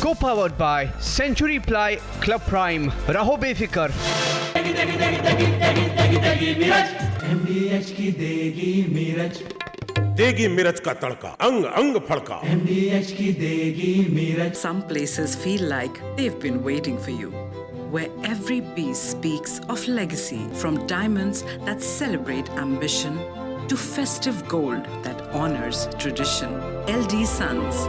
Co-powered by Century Ply Club Prime. Raho बेफिक्र. MDH की देगी मिर्च, देगी मिर्च का तड़का, अंग अंग फड़का. MDH की देगी मिर्च. Some places feel like they've been waiting for you, where every piece speaks of legacy, from diamonds that celebrate ambition to festive gold that honors tradition. LD Sons.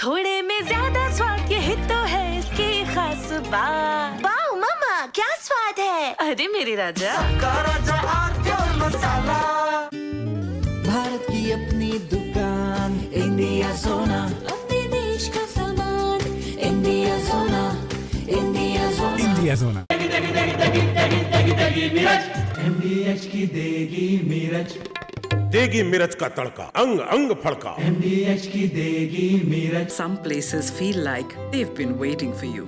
थोड़े में ज्यादा स्वाद यही तो है इसकी खास बात. वाओ मम्मा, क्या स्वाद है. अरे मेरे राजा, भारत की अपनी दुकान, इंडिया सोना. अपने देश का सामान, इंडिया सोना, इंडिया सोना. इंडिया सोना. MDH की देगी मिर्च, देगी मिर्च का तड़का, अंग अंग फड़का. MDH की देगी मिर्च. Some places feel like they've been waiting for you,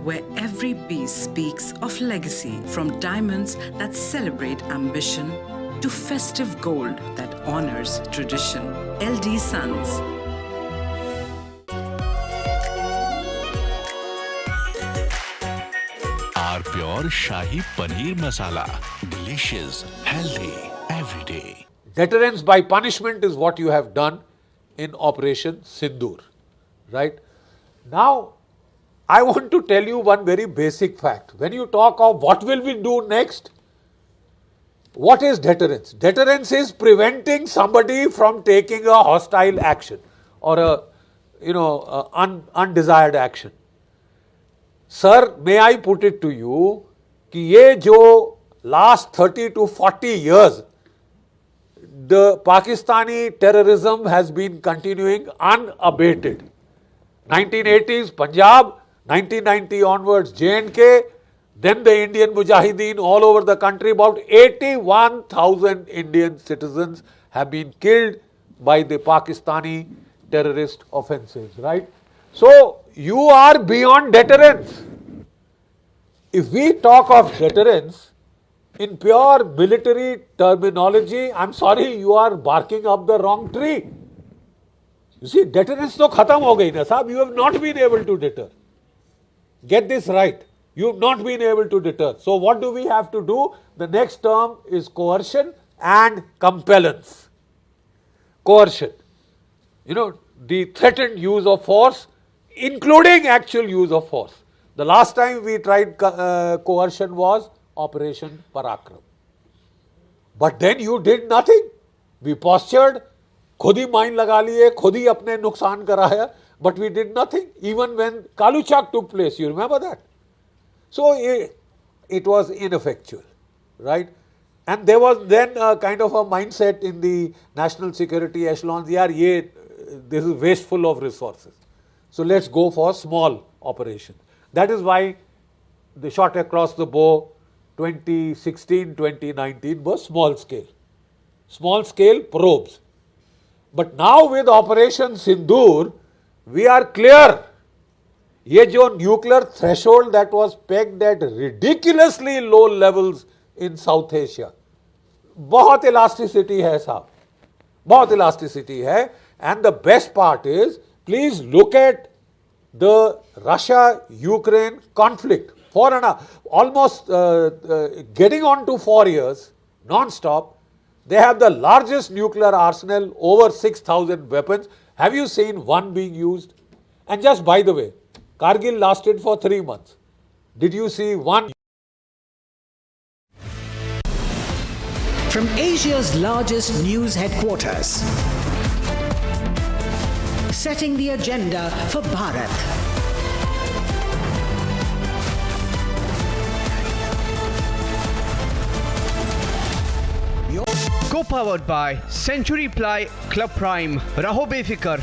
where every piece speaks of legacy, from diamonds that celebrate ambition to festive gold that honors tradition. LD Sons. Our pure Shahi Paneer Masala. Delicious, healthy, every day. Deterrence by punishment is what you have done in Operation Sindoor, right? Now, I want to tell you one very basic fact. When you talk of what will we do next, what is deterrence? Deterrence is preventing somebody from taking a hostile action or undesired action. Sir, may I put it to you कि ये जो last 30 to 40 years the Pakistani terrorism has been continuing unabated. 1980s Punjab, 1990 onwards J&K, then the Indian Mujahideen all over the country. About 81,000 Indian citizens have been killed by the Pakistani terrorist offensives, right? So, you are beyond deterrence. If we talk of deterrence, in pure military terminology, I'm sorry, you are barking up the wrong tree. You see, deterrence to khatam ho gayi na sahab. You have not been able to deter. Get this right. You have not been able to deter. So what do we have to do? The next term is coercion and compellence. Coercion. You know, the threatened use of force, including actual use of force. The last time we tried coercion was Operation Parakram. But then you did nothing. We postured, खुद ही mine लगा लिए, खुद ही अपने नुकसान कराया, but we did nothing. Even when Kaluchak took place, you remember that? So it was ineffectual, right? And there was then a kind of a mindset in the national security echelons, this is wasteful of resources. So let's go for small operations. That is why the shot across the bow 2016, 2019 was small scale probes. But now with Operation Sindoor, we are clear. ये जो nuclear threshold that was pegged at ridiculously low levels in South Asia, बहुत elasticity है साहब, बहुत elasticity है. And the best part is, please look at the Russia-Ukraine conflict. Almost getting on to 4 years, non-stop. They have the largest nuclear arsenal, over 6,000 weapons. Have you seen one being used? And just by the way, Kargil lasted for 3 months. Did you see one? From Asia's largest news headquarters, setting the agenda for Bharat. Co-powered by Century Ply Club Prime. Raho बेफिक्र.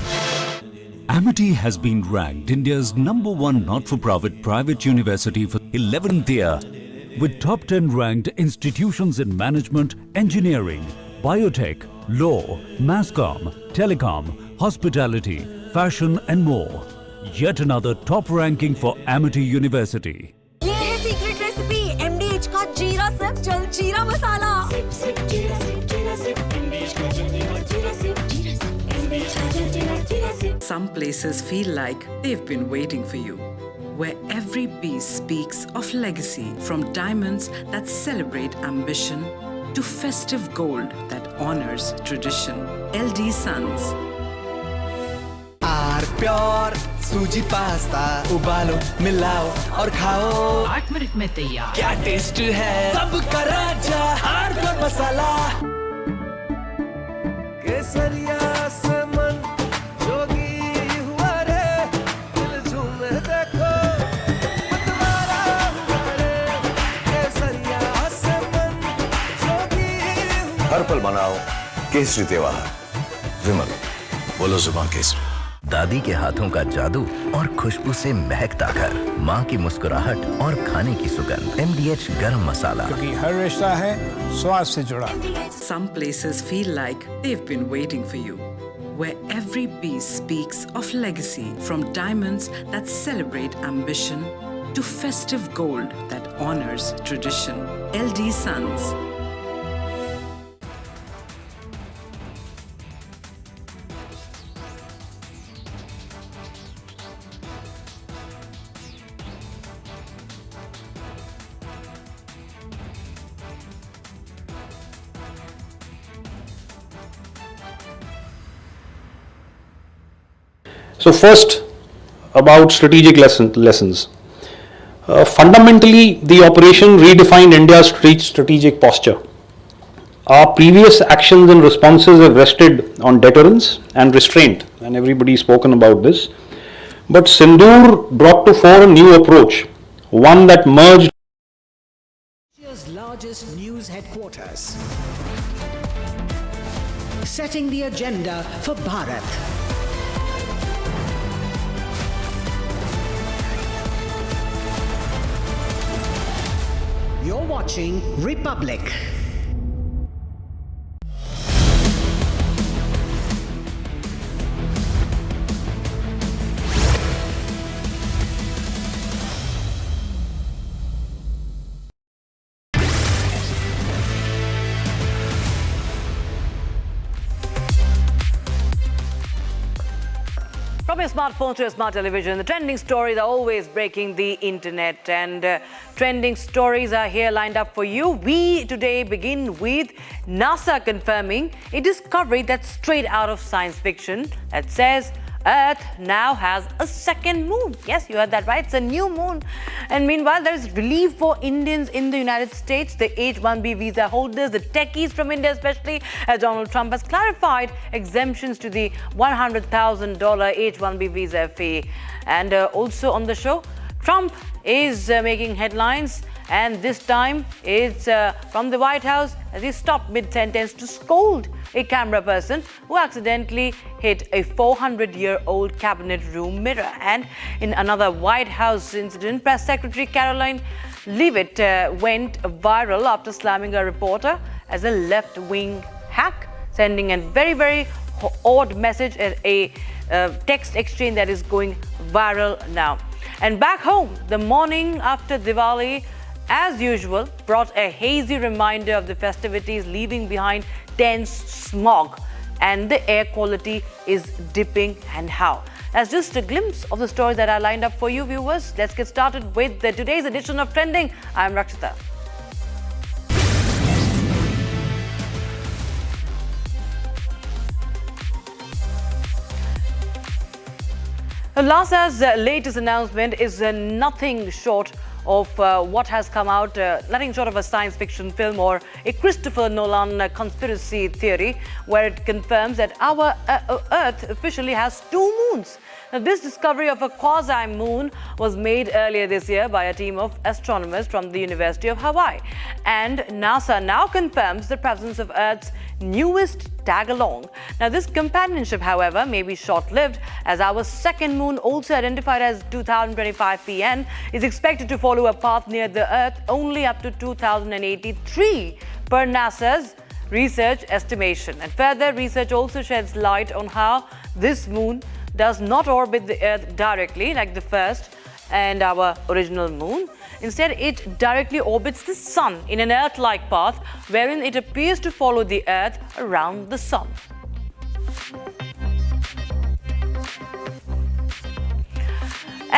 Amity has been ranked India's #1 not-for-profit private university for 11th year, with top 10 ranked institutions in management, engineering, biotech, law, mass comm, telecom, hospitality, fashion and more. Yet another top ranking for Amity University. ये है secret recipe MDH का जीरा SIP जल जीरा मसाला. Some places feel like they've been waiting for you, where every piece speaks of legacy, from diamonds that celebrate ambition to festive gold that honors tradition. LD Sons. Are pure suji pasta उबालो मिलाओ और खाओ 8 minute में तैयार। क्या test है सबका राजा hardcore मसाला केसरिया से मन जोगी हुआ रे दिल झूमे देखो मतवारा हुआ रे केसरिया से मन जोगी हर पल मनाओ केसरी त्योहार। विमल बोलो जुबान केसरी। दादी के हाथों का जादू और खुशबू से महकता घर, माँ की मुस्कुराहट और खाने की सुगंध। MDH गरम मसाला, क्योंकि हर रिश्ता है स्वाद से जुड़ा। Some places feel like they've been waiting for you, where every piece speaks of legacy, from diamonds that celebrate ambition to festive gold that honors tradition. LD Sons. So first, about strategic lessons. Fundamentally, the operation redefined India's strategic posture. Our previous actions and responses have rested on deterrence and restraint, and everybody's spoken about this. But Sindoor brought to fore a new approach, one that merged Asia's largest news headquarters, setting the agenda for Bharat. You're watching Republic. From your smartphone to your smart television, the trending stories are always breaking the internet, and trending stories are here lined up for you. We today begin with NASA confirming a discovery that's straight out of science fiction that says Earth now has a second moon. Yes, you heard that right. It's a new moon. And meanwhile, there is relief for Indians in the United States, the H-1B visa holders, the techies from India especially, as Donald Trump has clarified exemptions to the $100,000 H-1B visa fee. And also on the show, Trump is making headlines, and this time it's from the White House as he stopped mid-sentence to scold a camera person who accidentally hit a 400-year-old cabinet room mirror. And in another White House incident, Press Secretary Caroline Leavitt went viral after slamming a reporter as a left-wing hack, sending a very, very odd message at a text exchange that is going viral now. And back home, the morning after Diwali, as usual, brought a hazy reminder of the festivities, leaving behind dense smog, and the air quality is dipping. And how? That's just a glimpse of the stories that are lined up for you, viewers. Let's get started with today's edition of Trending. I'm Rakshita. NASA's latest announcement is nothing short of what has come out, nothing short of a science fiction film or a Christopher Nolan conspiracy theory, where it confirms that our Earth officially has two moons. Now, this discovery of a quasi-moon was made earlier this year by a team of astronomers from the University of Hawaii. And NASA now confirms the presence of Earth's newest tag-along. Now, this companionship, however, may be short-lived, as our second moon, also identified as 2025 PN, is expected to follow a path near the Earth only up to 2083, per NASA's research estimation. And further research also sheds light on how this moon does not orbit the Earth directly like the first and our original moon. Instead, it directly orbits the Sun in an Earth-like path, wherein it appears to follow the Earth around the Sun.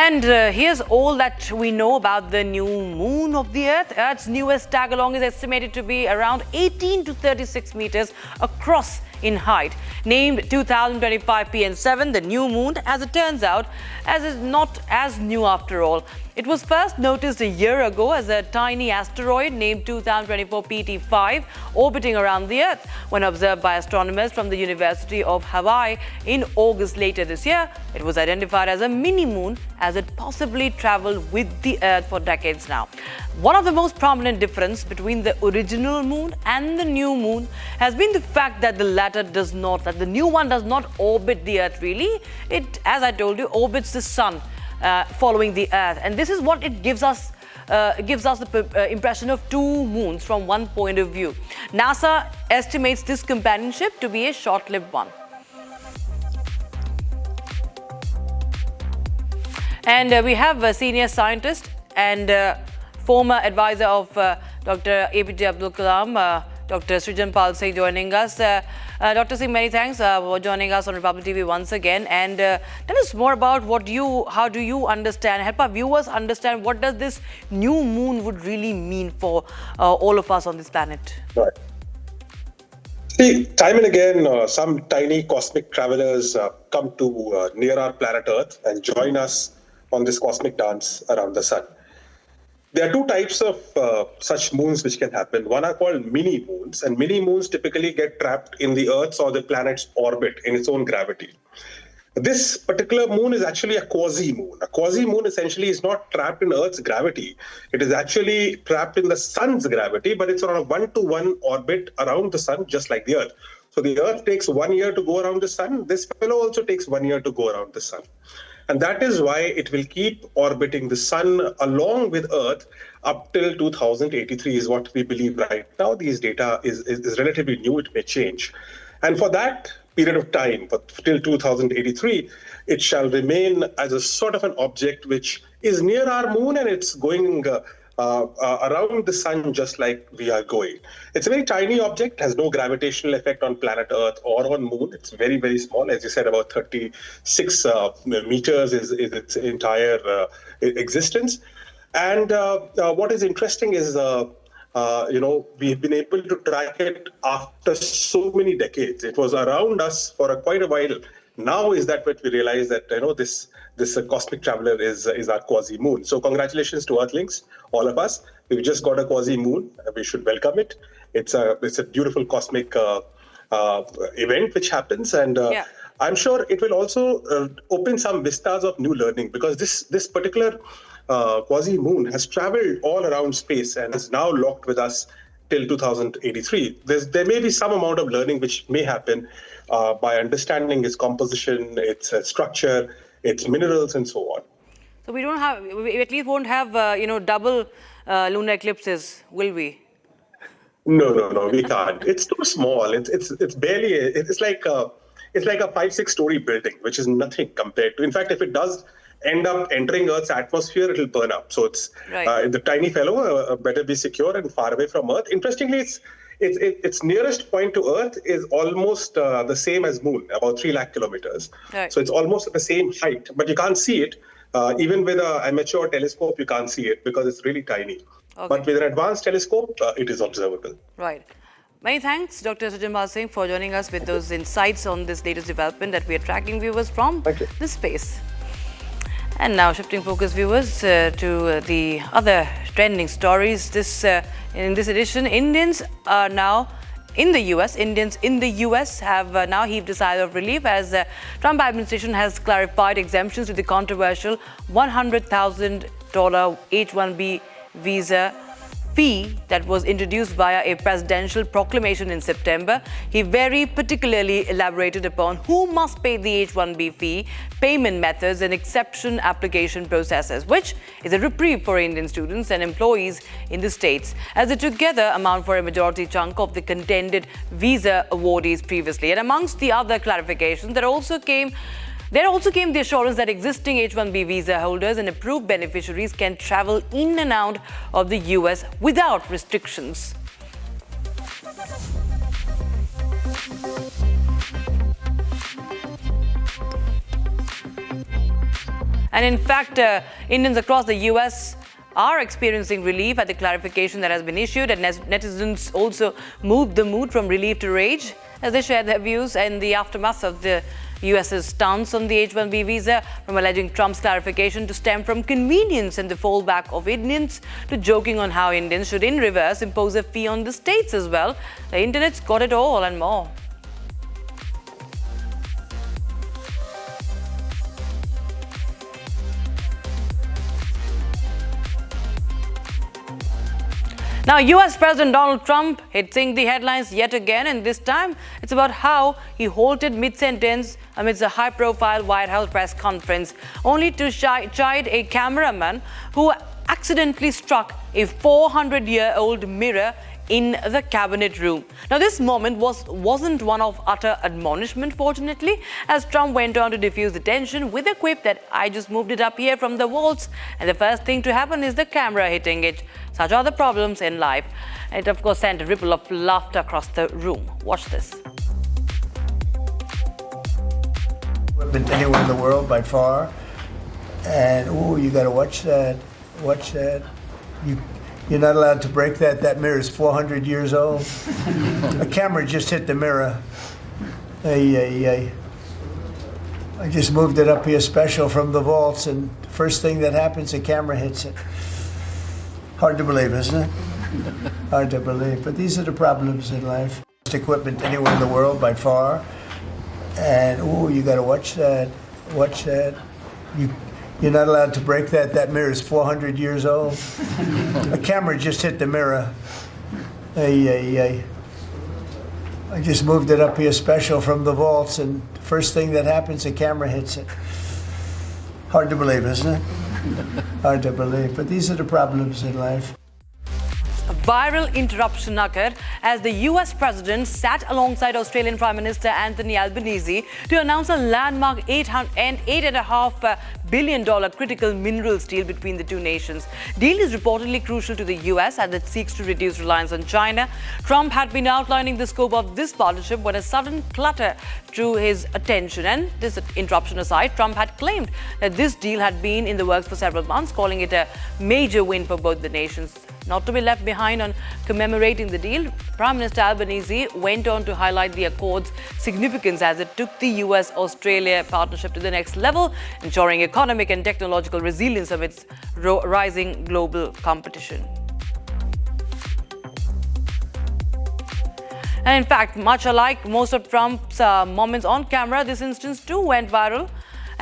And here's all that we know about the new moon of the Earth. Earth's newest tag-along is estimated to be around 18 to 36 meters across in height. Named 2025 PN7, the new moon, as it turns out, as is not as new after all. It was first noticed a year ago as a tiny asteroid named 2024 PT5 orbiting around the Earth. When observed by astronomers from the University of Hawaii in August later this year, it was identified as a mini-moon as it possibly traveled with the Earth for decades now. One of the most prominent differences between the original moon and the new moon has been the fact that the new one does not orbit the Earth really. It, as I told you, orbits the sun. Following the Earth, and this is what it gives us the impression of two moons from one point of view. NASA estimates this companionship to be a short-lived one. And we have a senior scientist and former advisor of Dr. APJ Abdul Kalam, Dr. Srijan Pal Singh, joining us. Dr. Singh, many thanks for joining us on Republic TV once again. And tell us more about how do you understand, help our viewers understand what does this new moon would really mean for all of us on this planet? Right. See, time and again, some tiny cosmic travelers come to near our planet Earth and join us on this cosmic dance around the sun. There are two types of such moons which can happen. One are called mini moons, and mini moons typically get trapped in the Earth's or the planet's orbit in its own gravity. This particular moon is actually a quasi-moon. A quasi-moon essentially is not trapped in Earth's gravity. It is actually trapped in the sun's gravity, but it's on a one-to-one orbit around the sun, just like the Earth. So the Earth takes 1 year to go around the sun. This fellow also takes 1 year to go around the sun. And that is why it will keep orbiting the sun along with Earth up till 2083 is what we believe right now. These data is relatively new. It may change. And for that period of time, till 2083, it shall remain as a sort of an object which is near our moon, and it's going around the sun just like we are going. It's a very tiny object, has no gravitational effect on planet Earth or on moon. It's very, very small. As you said, about 36 meters is its entire existence. And what is interesting is, we've been able to track it after so many decades. It was around us for quite a while. Now is that what we realize that this cosmic traveler is our quasi-moon. So congratulations to Earthlings, all of us. We've just got a quasi-moon. We should welcome it. It's a beautiful cosmic event which happens, and I'm sure it will also open some vistas of new learning, because this particular quasi-moon has traveled all around space and is now locked with us till 2083. There may be some amount of learning which may happen by understanding its composition, its structure, its minerals, and so on. So we at least won't have double lunar eclipses, will we? No, we can't. It's too small. It's barely. It's like a 5-6 story building, which is nothing compared to. In fact, if it does end up entering Earth's atmosphere, it'll burn up. So it's the tiny fellow better be secure and far away from Earth. Interestingly, its nearest point to Earth is almost the same as Moon, about 3 lakh kilometers. Right. So it's almost at the same height, but you can't see it. Even with an amateur telescope, you can't see it because it's really tiny. Okay. But with an advanced telescope, it is observable. Right. Many thanks, Dr. Srijan Pal Singh, for joining us with those insights on this latest development that we are tracking viewers from this space. And now shifting focus, viewers, to the other trending stories. In this edition, Indians are now in the US. Indians in the US have now heaved a sigh of relief as the Trump administration has clarified exemptions to the controversial $100,000 H-1B visa fee that was introduced via a presidential proclamation in September. He very particularly elaborated upon who must pay the H-1B fee, payment methods and exception application processes, which is a reprieve for Indian students and employees in the States, as they together amount for a majority chunk of the contended visa awardees previously. And amongst the other clarifications, there also came the assurance that existing H-1B visa holders and approved beneficiaries can travel in and out of the US without restrictions. And in fact, Indians across the US are experiencing relief at the clarification that has been issued, and netizens also moved the mood from relief to rage as they share their views in the aftermath of the US's stance on the H-1B visa, from alleging Trump's clarification to stem from convenience and the fallback of Indians to joking on how Indians should in reverse impose a fee on the states as well. The internet's got it all and more. Now, US President Donald Trump hitting the headlines yet again, and this time it's about how he halted mid-sentence amidst a high-profile White House press conference, only to chide a cameraman who accidentally struck a 400-year-old mirror in the cabinet room. Now, this moment wasn't one of utter admonishment, fortunately, as Trump went on to diffuse the tension with a quip that I just moved it up here from the vaults, and the first thing to happen is the camera hitting it. Such are the problems in life. It, of course, sent a ripple of laughter across the room. Watch this. Than anywhere in the world by far, and you got to watch that. Watch that. You're not allowed to break that. That mirror is 400 years old. A camera just hit the mirror. I just moved it up here special from the vaults, and first thing that happens, the camera hits it. Hard to believe, isn't it? Hard to believe, but these are the problems in life. Equipment anywhere in the world by far, and you got to watch that. Watch that. You're not allowed to break that. That mirror is 400 years old. A camera just hit the mirror. I just moved it up here special from the vaults, and first thing that happens, the camera hits it. Hard to believe, isn't it? Hard to believe, but these are the problems in life. A viral interruption occurred as the US president sat alongside Australian Prime Minister Anthony Albanese to announce a landmark $8.5 billion critical minerals deal between the two nations. Deal is reportedly crucial to the US as it seeks to reduce reliance on China. Trump had been outlining the scope of this partnership when a sudden clutter drew his attention. And this interruption aside, Trump had claimed that this deal had been in the works for several months, calling it a major win for both the nations. Not to be left behind on commemorating the deal, Prime Minister Albanese went on to highlight the accord's significance as it took the US-Australia partnership to the next level, ensuring economic and technological resilience amidst rising global competition. And in fact, much alike most of Trump's moments on camera, this instance too went viral.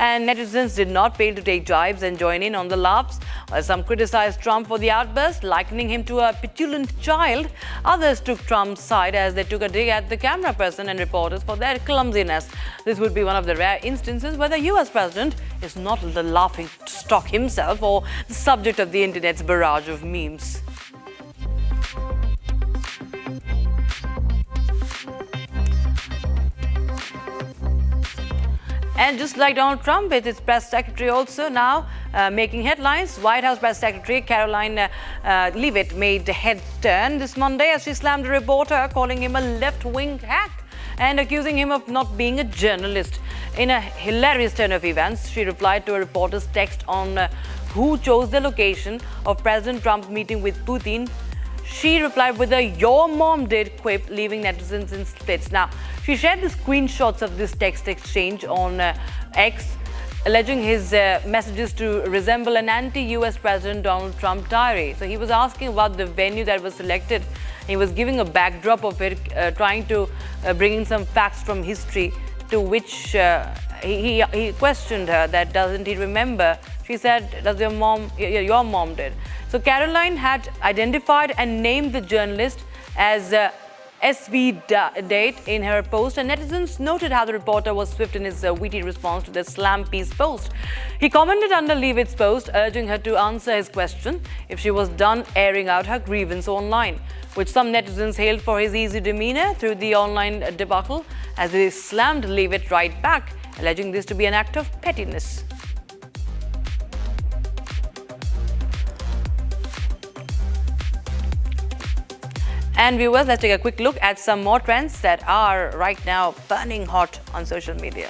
And netizens did not fail to take jibes and join in on the laughs. While some criticized Trump for the outburst, likening him to a petulant child, others took Trump's side as they took a dig at the camera person and reporters for their clumsiness. This would be one of the rare instances where the US president is not the laughing stock himself or the subject of the internet's barrage of memes. And just like Donald Trump, it's his press secretary also now making headlines. White House press secretary Caroline Leavitt made a head turn this Monday as she slammed a reporter, calling him a left-wing hack and accusing him of not being a journalist. In a hilarious turn of events, she replied to a reporter's text on who chose the location of President Trump's meeting with Putin. She replied with a "your mom did" quip, leaving netizens in splits. Now, she shared the screenshots of this text exchange on X, alleging his messages to resemble an anti-US President Donald Trump diary. So he was asking about the venue that was selected. He was giving a backdrop of it, trying to bring in some facts from history, to which he questioned her that doesn't he remember. She said, does your mom did. So Caroline had identified and named the journalist as SV Date in her post, and netizens noted how the reporter was swift in his witty response to the slam piece post. He commented under Leavitt's post, urging her to answer his question if she was done airing out her grievance online, which some netizens hailed for his easy demeanor through the online debacle, as they slammed Leavitt right back, alleging this to be an act of pettiness. And viewers, let's take a quick look at some more trends that are right now burning hot on social media.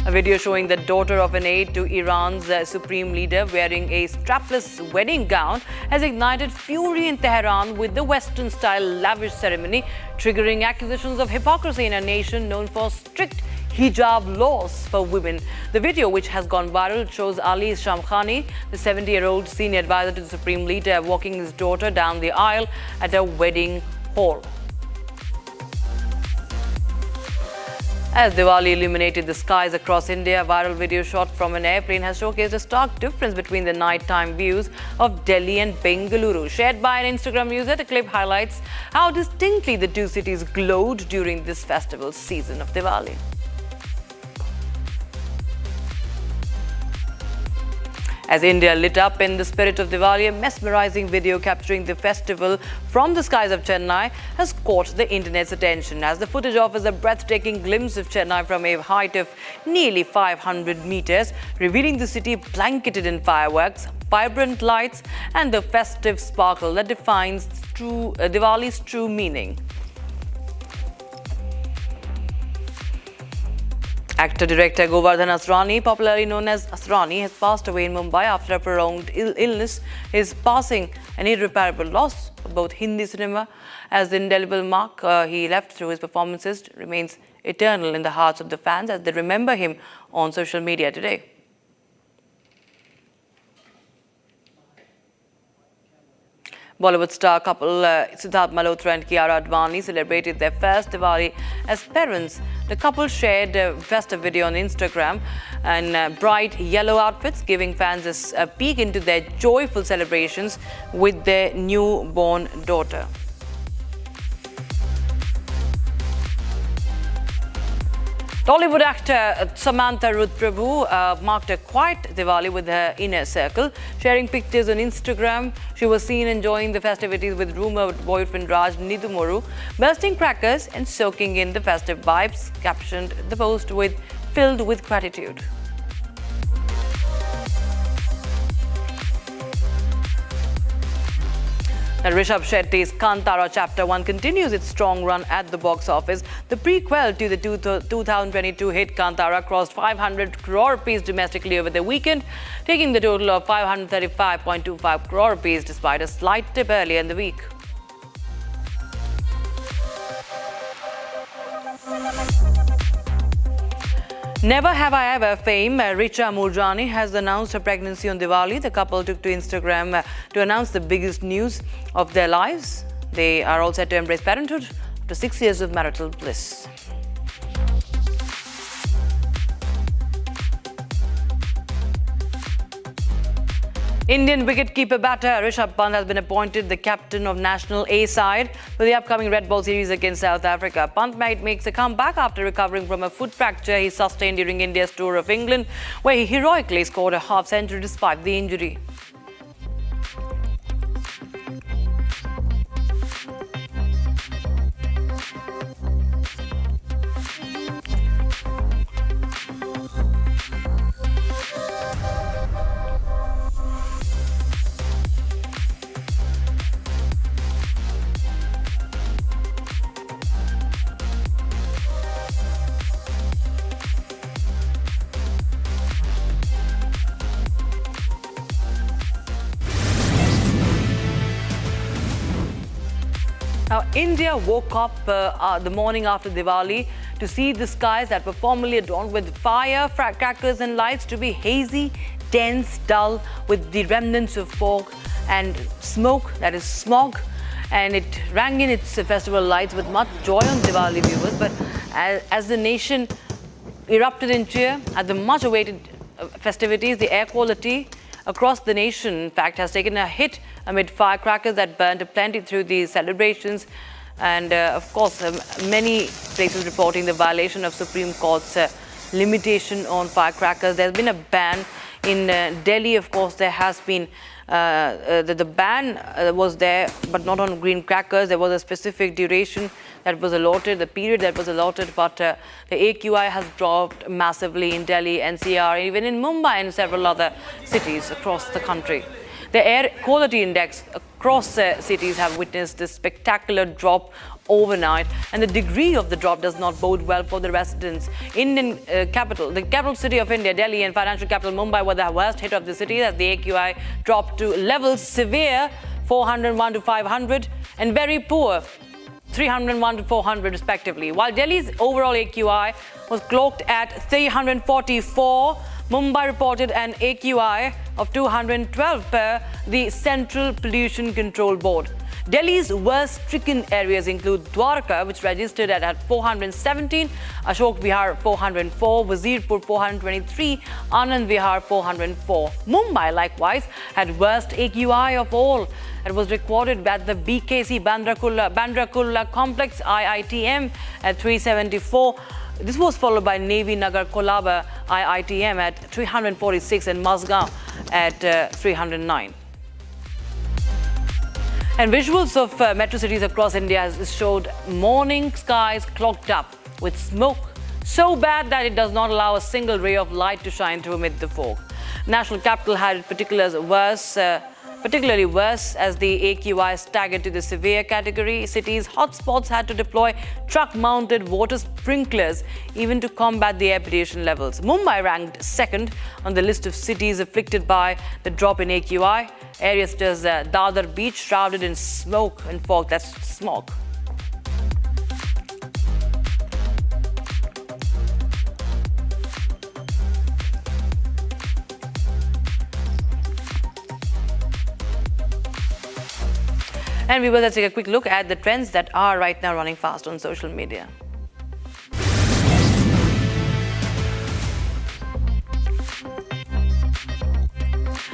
A video showing the daughter of an aide to Iran's supreme leader wearing a strapless wedding gown has ignited fury in Tehran with the Western-style lavish ceremony, triggering accusations of hypocrisy in a nation known for strict hijab laws for women. The video, which has gone viral, shows Ali Shamkhani, the 70-year-old senior advisor to the supreme leader, walking his daughter down the aisle at a wedding hall. As Diwali illuminated the skies across India, a viral video shot from an airplane has showcased a stark difference between the nighttime views of Delhi and Bengaluru. Shared by an Instagram user, the clip highlights how distinctly the two cities glowed during this festival season of Diwali. As India lit up in the spirit of Diwali, a mesmerizing video capturing the festival from the skies of Chennai has caught the internet's attention, as the footage offers a breathtaking glimpse of Chennai from a height of nearly 500 meters, revealing the city blanketed in fireworks, vibrant lights, and the festive sparkle that defines Diwali's true meaning. Actor-director Govardhan Asrani, popularly known as Asrani, has passed away in Mumbai after a prolonged illness. His passing an irreparable loss for both Hindi cinema, as the indelible mark he left through his performances remains eternal in the hearts of the fans as they remember him on social media today. Bollywood star couple Siddharth Malhotra and Kiara Advani celebrated their first Diwali as parents. The couple shared a festive video on Instagram in bright yellow outfits, giving fans a peek into their joyful celebrations with their newborn daughter. Tollywood actor Samantha Ruth Prabhu marked a quiet Diwali with her inner circle. Sharing pictures on Instagram, she was seen enjoying the festivities with rumoured boyfriend Raj Nidumuru, bursting crackers and soaking in the festive vibes, captioned the post with "filled with gratitude." Now, Rishabh Shetty's Kantara Chapter 1 continues its strong run at the box office. The prequel to the 2022 hit Kantara crossed 500 crore rupees domestically over the weekend, taking the total of 535.25 crore rupees despite a slight dip earlier in the week. Never Have I Ever fame Richa Murjani has announced her pregnancy on Diwali. The couple took to Instagram to announce the biggest news of their lives. They are all set to embrace parenthood after 6 years of marital bliss. Indian wicketkeeper batter Rishabh Pant has been appointed the captain of national A side for the upcoming Red Ball series against South Africa. Pant makes a comeback after recovering from a foot fracture he sustained during India's tour of England, where he heroically scored a half-century despite the injury. Now, India woke up the morning after Diwali to see the skies that were formerly adorned with firecrackers and lights to be hazy, dense, dull, with the remnants of fog and smoke, that is smog. And it rang in its festival lights with much joy on Diwali viewers. But as the nation erupted in cheer at the much-awaited festivities, the air quality across the nation, in fact, has taken a hit amid firecrackers that burned aplenty through the celebrations. And of course, many places reporting the violation of Supreme Court's limitation on firecrackers. There's been a ban in Delhi. Of course, there has been the ban was there, but not on green crackers. There was a specific duration that was allotted, the period that was allotted, but the AQI has dropped massively in Delhi, NCR, even in Mumbai and several other cities across the country. The air quality index across cities have witnessed a spectacular drop overnight, and the degree of the drop does not bode well for the residents. The capital city of India, Delhi, and financial capital Mumbai were the worst hit of the city as the AQI dropped to levels severe 401 to 500 and very poor 301 to 400 respectively. While Delhi's overall AQI was clocked at 344, Mumbai reported an AQI of 212 per the Central Pollution Control Board. Delhi's worst-stricken areas include Dwarka, which registered at 417, Ashok Vihar 404, Wazirpur 423, Anand Vihar 404. Mumbai likewise had worst AQI of all. It was recorded at the BKC Bandra Kurla Complex IITM at 374. This was followed by Navy Nagar Kolaba IITM at 346 and Mazgaon at 309. And visuals of metro cities across India showed morning skies clogged up with smoke so bad that it does not allow a single ray of light to shine through amid the fog. National capital had it particularly worse as the AQI staggered to the severe category. Cities' hotspots had to deploy truck-mounted water sprinklers even to combat the air pollution levels. Mumbai ranked second on the list of cities afflicted by the drop in AQI. Areas such as Dadar Beach shrouded in smoke and fog. That's smog. And we will let's take a quick look at the trends that are right now running fast on social media.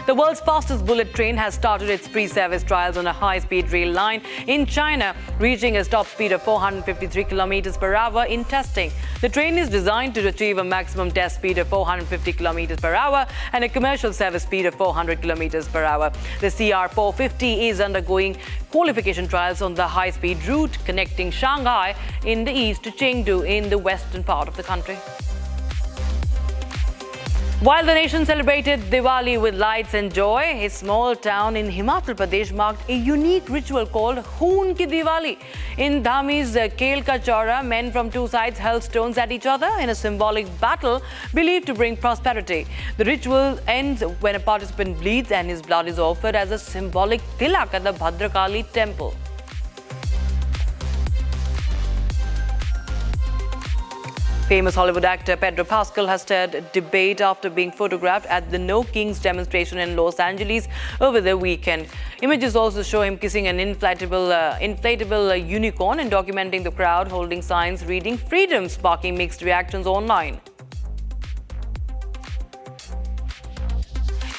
The world's fastest bullet train has started its pre-service trials on a high-speed rail line in China, reaching a top speed of 453 kilometers per hour in testing. The train is designed to achieve a maximum test speed of 450 kilometers per hour and a commercial service speed of 400 kilometers per hour. The CR450 is undergoing qualification trials on the high-speed route connecting Shanghai in the east to Chengdu in the western part of the country. While the nation celebrated Diwali with lights and joy, a small town in Himachal Pradesh marked a unique ritual called Hoon Ki Diwali. In Dhami's Kel Ka Chaura, men from two sides hurled stones at each other in a symbolic battle believed to bring prosperity. The ritual ends when a participant bleeds and his blood is offered as a symbolic tilak at the Bhadrakali temple. Famous Hollywood actor Pedro Pascal has stirred debate after being photographed at the No Kings demonstration in Los Angeles over the weekend. Images also show him kissing an inflatable unicorn and documenting the crowd holding signs reading "Freedom," sparking mixed reactions online.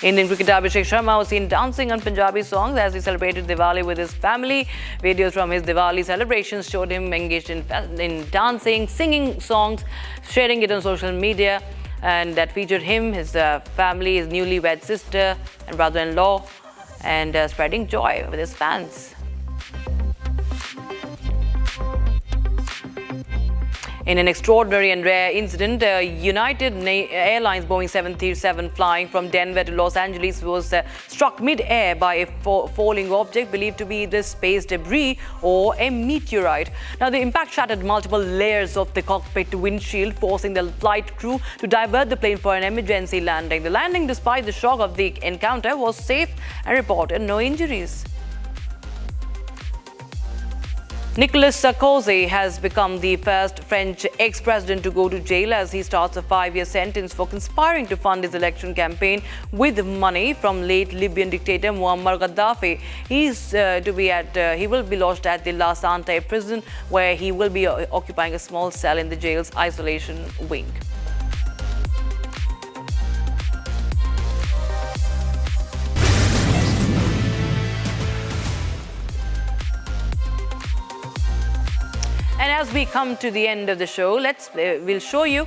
Indian cricketer Abhishek Sharma was seen dancing on Punjabi songs as he celebrated Diwali with his family. Videos from his Diwali celebrations showed him engaged in dancing, singing songs, sharing it on social media, and that featured him, his family, his newlywed sister and brother-in-law, and spreading joy with his fans. In an extraordinary and rare incident, United Airlines Boeing 737 flying from Denver to Los Angeles was struck mid-air by a falling object believed to be the space debris or a meteorite. Now, the impact shattered multiple layers of the cockpit windshield, forcing the flight crew to divert the plane for an emergency landing. The landing, despite the shock of the encounter, was safe and reported no injuries. Nicolas Sarkozy has become the first French ex-president to go to jail as he starts a 5-year sentence for conspiring to fund his election campaign with money from late Libyan dictator Muammar Gaddafi. He will be lodged at the La Sante prison, where he will be occupying a small cell in the jail's isolation wing. And as we come to the end of the show, we'll show you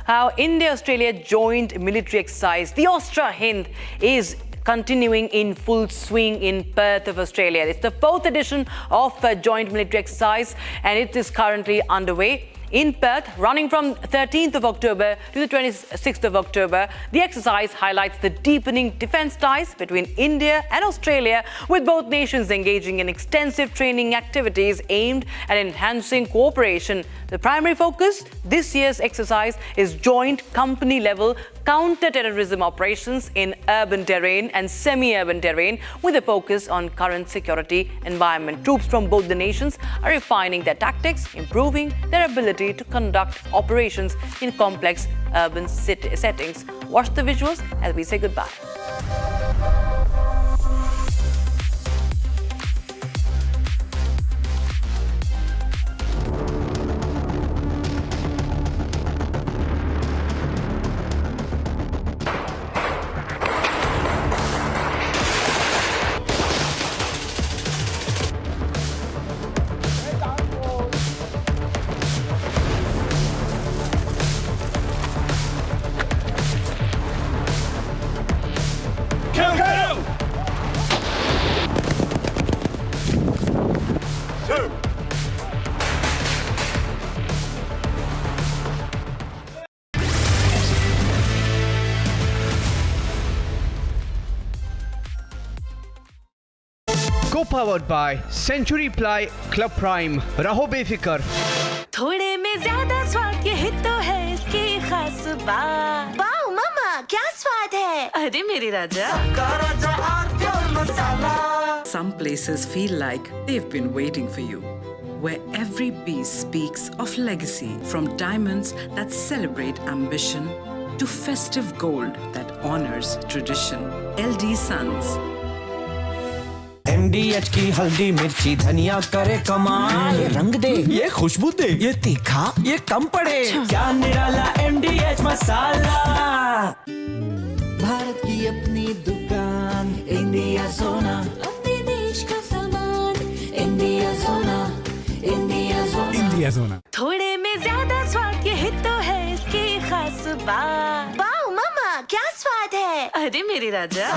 how India-Australia joint military exercise, the Ostra Hind, is continuing in full swing in Perth of Australia. It's the 4th edition of a joint military exercise and it is currently underway. in Perth, running from 13th of October to the 26th of October. The exercise highlights the deepening defence ties between India and Australia, with both nations engaging in extensive training activities aimed at enhancing cooperation. The primary focus this year's exercise is joint company-level counter-terrorism operations in urban terrain and semi-urban terrain, with a focus on current security environment. Troops from both the nations are refining their tactics, improving their ability to conduct operations in complex urban settings. Watch the visuals as we say goodbye. Co-powered by Century Ply Club Prime. रहो बेफिक्र. थोड़े में ज्यादा स्वाद ये हित तो है इसकी खास बात। वाओ मामा क्या स्वाद है? अरे मेरी राजा। Some places feel like they've been waiting for you, where every piece speaks of legacy, from diamonds that celebrate ambition to festive gold that honors tradition. LD Sons. MDH की हल्दी मिर्ची धनिया करे कमाल, ये रंग दे, ये खुशबू दे, ये तीखा, ये कम पड़े, क्या निराला MDH मसाला। भारत की अपनी दुकान, इंडिया सोना, अपने देश का सामान, इंडिया सोना, इंडिया सोना, इंडिया सोना। थोड़े में ज्यादा स्वाद ये हित तो है इसकी खास बात। वाओ मामा क्या स्वाद है? अरे मेरी राजा।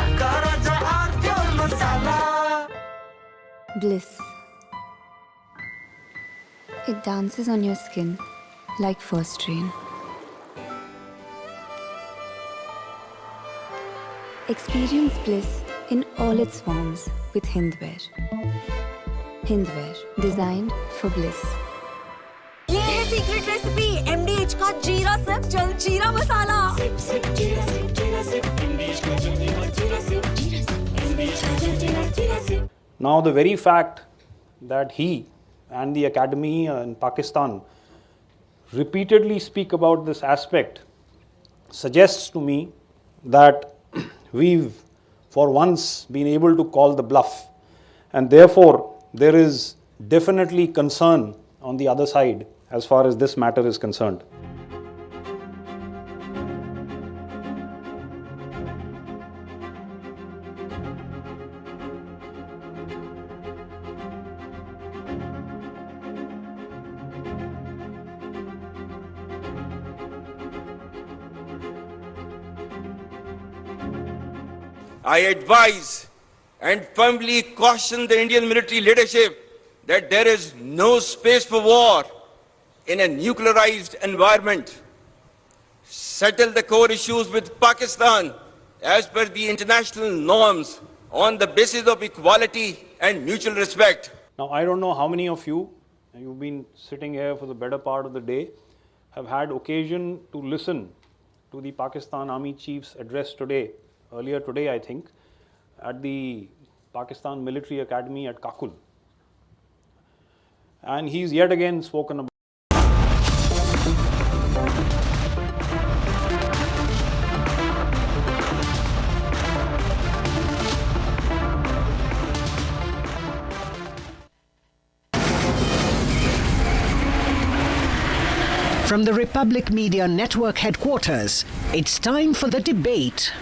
Bliss. It dances on your skin like first rain. Experience bliss in all its forms with Hindware. Hindware, designed for bliss. ये है सीक्रेट रेसिपी MDH का जीरा सिप जल जीरा मसाला। सिप सिप जीरा सिप जीरा सिप MDH का जल जीरा सिप जीरा सिप MDH का जल जीरा SIP. Now, the very fact that he and the academy in Pakistan repeatedly speak about this aspect suggests to me that we've for once been able to call the bluff, and therefore there is definitely concern on the other side as far as this matter is concerned. I advise and firmly caution the Indian military leadership that there is no space for war in a nuclearized environment. Settle the core issues with Pakistan as per the international norms on the basis of equality and mutual respect. Now, I don't know how many of you, and you've been sitting here for the better part of the day, have had occasion to listen to the Pakistan Army Chief's address today, earlier today I think, at the Pakistan Military Academy at Kakul. And he's yet again spoken about From the Republic Media Network headquarters, it's time for the debate.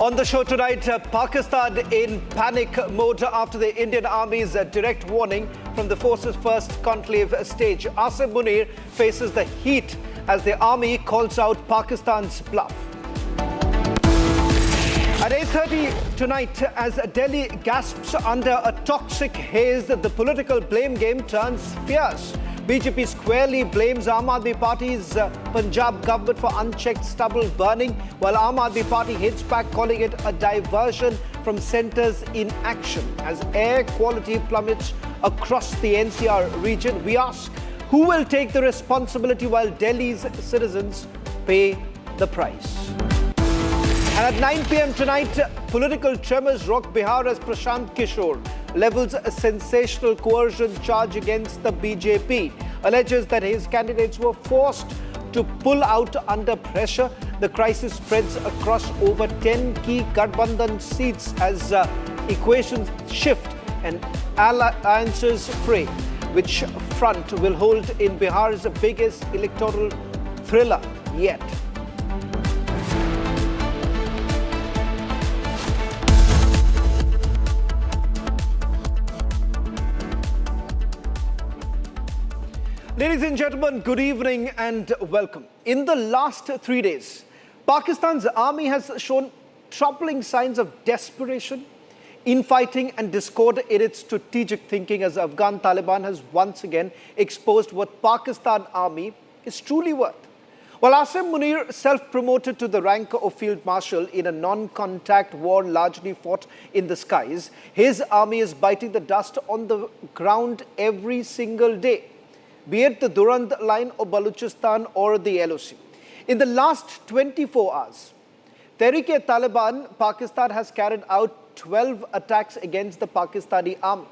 On the show tonight, Pakistan in panic mode after the Indian Army's direct warning from the force's first conclave stage. Arnab Munir faces the heat as the army calls out Pakistan's bluff. At 8:30 tonight, as Delhi gasps under a toxic haze, the political blame game turns fierce. BJP squarely blames Aam Aadmi Party's Punjab government for unchecked stubble burning, while Aam Aadmi Party hits back, calling it a diversion from centre's inaction. As air quality plummets across the NCR region, we ask, who will take the responsibility while Delhi's citizens pay the price? And at 9 p.m. tonight, political tremors rock Bihar as Prashant Kishore levels a sensational coercion charge against the BJP, alleges that his candidates were forced to pull out under pressure. The crisis spreads across over 10 key Gathbandhan seats as equations shift and alliances fray. Which front will hold in Bihar's biggest electoral thriller yet? Ladies and gentlemen, good evening and welcome. In the last 3 days, Pakistan's army has shown troubling signs of desperation, infighting and discord in its strategic thinking as Afghan Taliban has once again exposed what Pakistan army is truly worth. While Arnab Munir self-promoted to the rank of Field Marshal in a non-contact war largely fought in the skies, his army is biting the dust on the ground every single day, be it the Durand line of Baluchistan or the LOC. In the last 24 hours, Tehreek-e-Taliban Pakistan has carried out 12 attacks against the Pakistani army.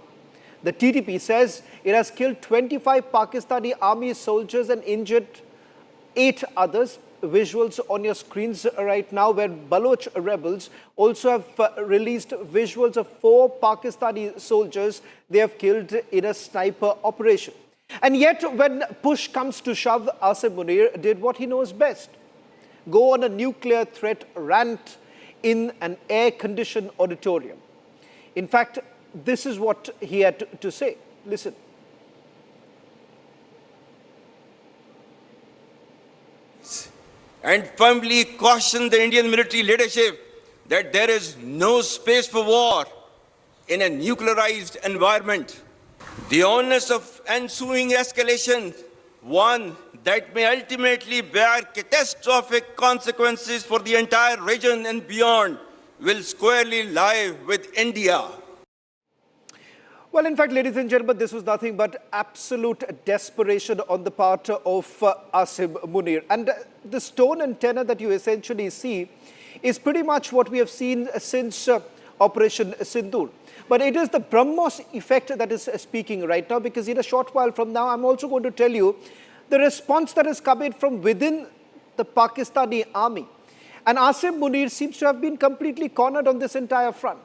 The TTP says it has killed 25 Pakistani army soldiers and injured 8 others. Visuals on your screens right now, where Baloch rebels also have released visuals of 4 Pakistani soldiers they have killed in a sniper operation. And yet, when push comes to shove, Arnab Munir did what he knows best: go on a nuclear threat rant in an air-conditioned auditorium. In fact, this is what he had to say. Listen. And firmly caution the Indian military leadership that there is no space for war in a nuclearized environment. The onus of ensuing escalation, one that may ultimately bear catastrophic consequences for the entire region and beyond, will squarely lie with India. Well, in fact, ladies and gentlemen, this was nothing but absolute desperation on the part of Arnab Munir. And this tone and tenor that you essentially see is pretty much what we have seen since Operation Sindoor. But it is the BrahMos effect that is speaking right now, because in a short while from now, I'm also going to tell you the response that is coming from within the Pakistani army. And Arnab Munir seems to have been completely cornered on this entire front.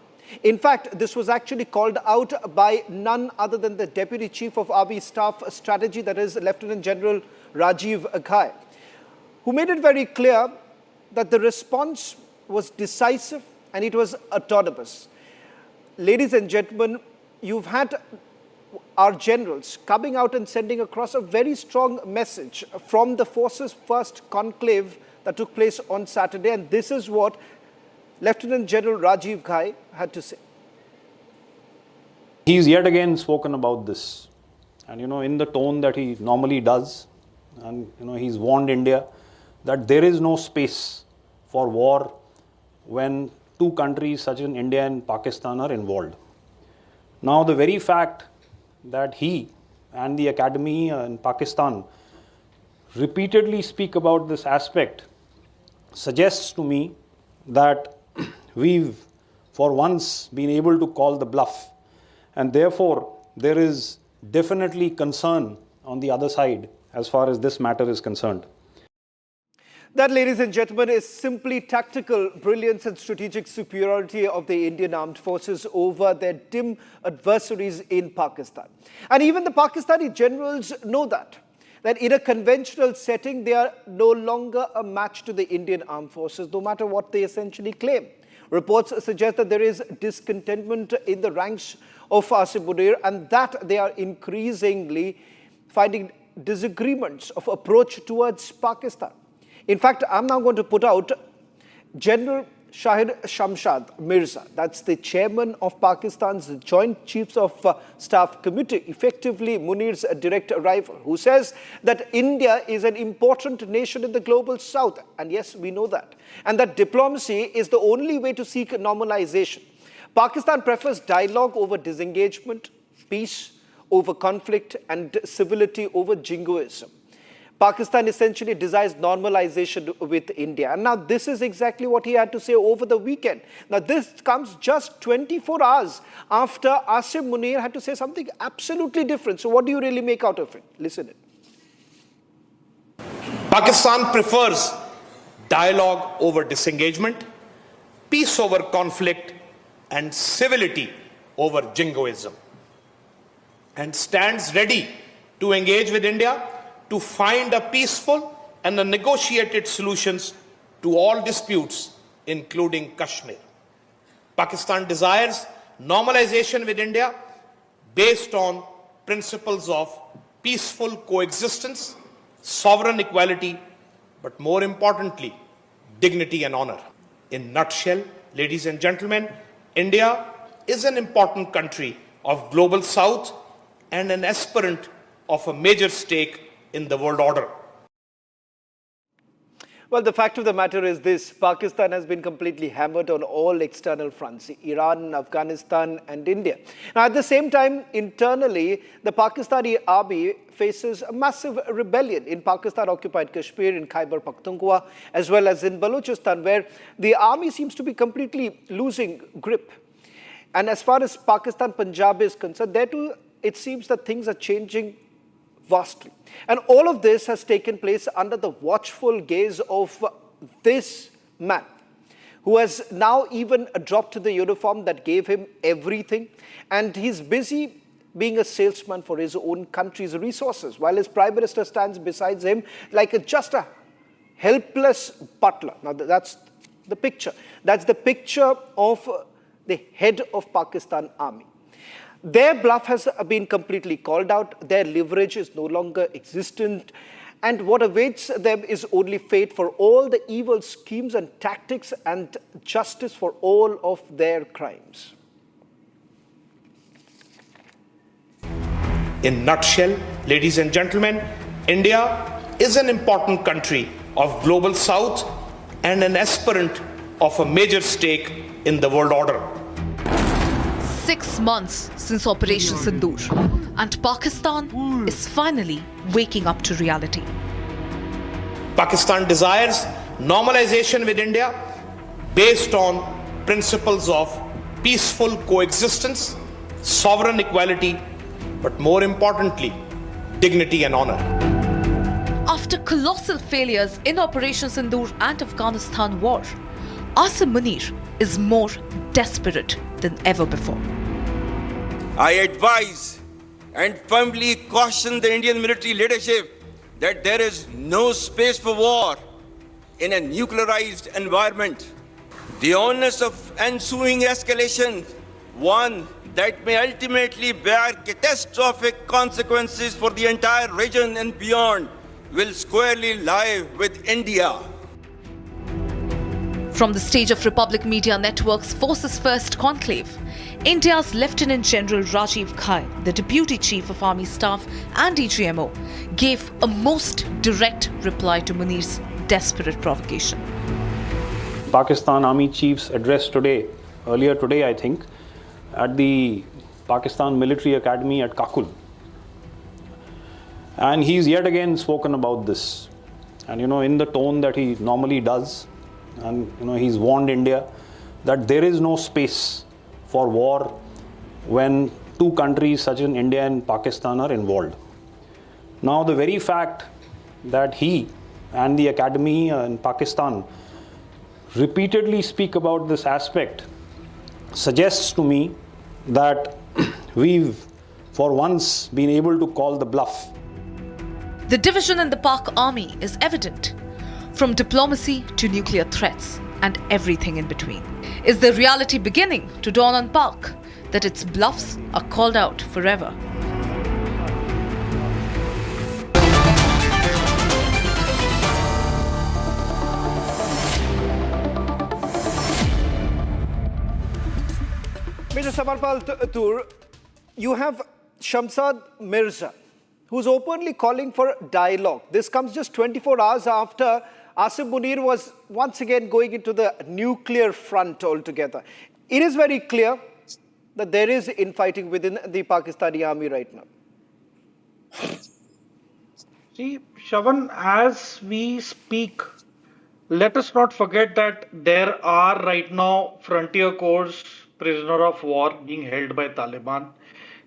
In fact, this was actually called out by none other than the Deputy Chief of Army Staff Strategy, that is Lieutenant General Rajiv Ghai, who made it very clear that the response was decisive and it was autonomous. Ladies and gentlemen, you've had our generals coming out and sending across a very strong message from the force's first conclave that took place on Saturday, and this is what Lieutenant General Rajiv Ghai had to say. He's yet again spoken about this, and in the tone that he normally does, and he's warned India that there is no space for war when 2 countries such as India and Pakistan are involved. Now, the very fact that he and the academy in Pakistan repeatedly speak about this aspect suggests to me that we've for once been able to call the bluff, and therefore there is definitely concern on the other side as far as this matter is concerned. That, ladies and gentlemen, is simply tactical brilliance and strategic superiority of the Indian armed forces over their dim adversaries in Pakistan. And even the Pakistani generals know that in a conventional setting, they are no longer a match to the Indian armed forces, no matter what they essentially claim. Reports suggest that there is discontentment in the ranks of Asim Munir and that they are increasingly finding disagreements of approach towards Pakistan. In fact, I'm now going to put out General Shahid Shamshad Mirza, that's the chairman of Pakistan's Joint Chiefs of Staff Committee, effectively Munir's direct rival, who says that India is an important nation in the global south. And yes, we know that. And that diplomacy is the only way to seek normalization. Pakistan prefers dialogue over disengagement, peace over conflict, and civility over jingoism. Pakistan essentially desires normalization with India. And now this is exactly what he had to say over the weekend. Now this comes just 24 hours after Asim Munir had to say something absolutely different. So what do you really make out of it? Listen it. Pakistan prefers dialogue over disengagement, peace over conflict, and civility over jingoism, and stands ready to engage with India to find a peaceful and a negotiated solutions to all disputes, including Kashmir. Pakistan desires normalization with India based on principles of peaceful coexistence, sovereign equality, but more importantly, dignity and honor. In nutshell, ladies and gentlemen, India is an important country of global south and an aspirant of a major stake in the world order. Well, the fact of the matter is this: Pakistan has been completely hammered on all external fronts, Iran, Afghanistan and India. Now, at the same time, internally, the Pakistani army faces a massive rebellion in Pakistan-occupied Kashmir, in Khyber Pakhtunkhwa, as well as in Balochistan, where the army seems to be completely losing grip. And as far as Pakistan Punjab is concerned, there too, it seems that things are changing vastly. And all of this has taken place under the watchful gaze of this man, who has now even dropped the uniform that gave him everything. And he's busy being a salesman for his own country's resources, while his Prime Minister stands beside him like just a helpless butler. Now that's the picture. That's the picture of the head of Pakistan Army. Their bluff has been completely called out. Their leverage is no longer existent. And what awaits them is only fate for all the evil schemes and tactics, and justice for all of their crimes. In nutshell, ladies and gentlemen, India is an important country of global south and an aspirant of a major stake in the world order. 6 months since Operation Sindoor, and Pakistan is finally waking up to reality. Pakistan desires normalization with India based on principles of peaceful coexistence, sovereign equality, but more importantly, dignity and honor. After colossal failures in Operation Sindoor and Afghanistan war, Asim Munir is more desperate than ever before. I advise and firmly caution the Indian military leadership that there is no space for war in a nuclearized environment. The onus of ensuing escalation, one that may ultimately bear catastrophic consequences for the entire region and beyond, will squarely lie with India. From the stage of Republic Media Network's Forces First conclave, India's Lieutenant General Rajiv Ghai, the Deputy Chief of Army Staff and DGMO, gave a most direct reply to Munir's desperate provocation. Pakistan Army Chief's address earlier today I think, at the Pakistan Military Academy at Kakul. And he's yet again spoken about this. And in the tone that he normally does, and he's warned India that there is no space for war when two countries such as India and Pakistan are involved. Now the very fact that he and the academy in Pakistan repeatedly speak about this aspect suggests to me that we've for once been able to call the bluff. The division in the Pak army is evident. From diplomacy to nuclear threats, and everything in between. Is the reality beginning to dawn on Pak that its bluffs are called out forever? Mr. Samarpal Tur, you have Shamsad Mirza, who's openly calling for dialogue. This comes just 24 hours after Asif Munir was once again going into the nuclear front altogether. It is very clear that there is infighting within the Pakistani army right now. See, Shavan, as we speak, let us not forget that there are right now frontier corps prisoner of war being held by Taliban.